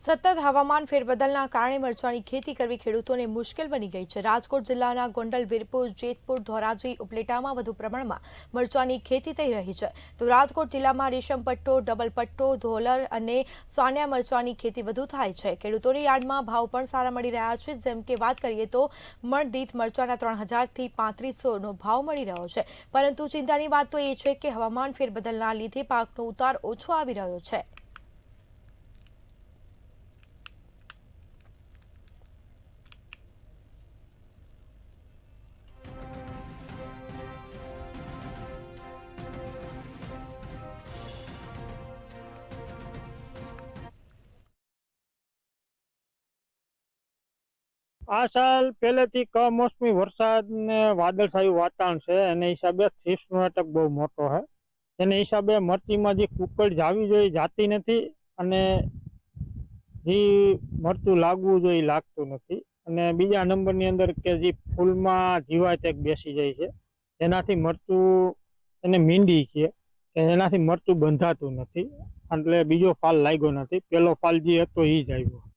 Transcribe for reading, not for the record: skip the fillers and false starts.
સતત હવામાન ફેરબદલના કારણે મરચાની ખેતી કરવી ખેડૂતોને મુશ્કેલ બની ગઈ છે। રાજકોટ જિલ્લાના ગોંડલ, વીરપુર, જેતપુર, ધોરાજી, ઉપલેટામાં વધુ પ્રમાણમાં મરચાની ખેતી થઈ રહી છે। તો રાજકોટ જિલ્લામાં રેશમ પટ્ટો, ડબલ પટ્ટો, ધોલર અને સાનિયા મરચાની ખેતી વધુ થાય છે। ખેડૂતોની યાર્ડમાં ભાવ પણ સારા મળી રહ્યા છે। જેમ કે વાત કરીએ તો મણ દીઠ મરચાના 3000થી 3500નો ભાવ મળી રહ્યો છે। પરંતુ ચિંતાની વાત તો એ છે કે હવામાન ફેરબદલના લીધે પાકનો ઉતાર ઓછો આવી રહ્યો છે। આ સાલ પહેલેથી કમોસમી વરસાદ ને વાદળછાયું વાતાવરણ છે એને હિસાબે થીસનો અટક બહુ મોટો છે। એને હિસાબે મરચીમાં જે કુકડ જાવી જોઈએ જાતી નથી અને જે મરચું લાગવું જોઈએ લાગતું નથી। અને બીજા નંબરની અંદર કે જે ફૂલમાં જીવાત એક બેસી જાય છે એનાથી મરચું એને મીંડી છે કે એનાથી મરચું બંધાતું નથી એટલે બીજો ફાલ લાગ્યો નથી, પેલો ફાલ જે હતો એ જ આવ્યો।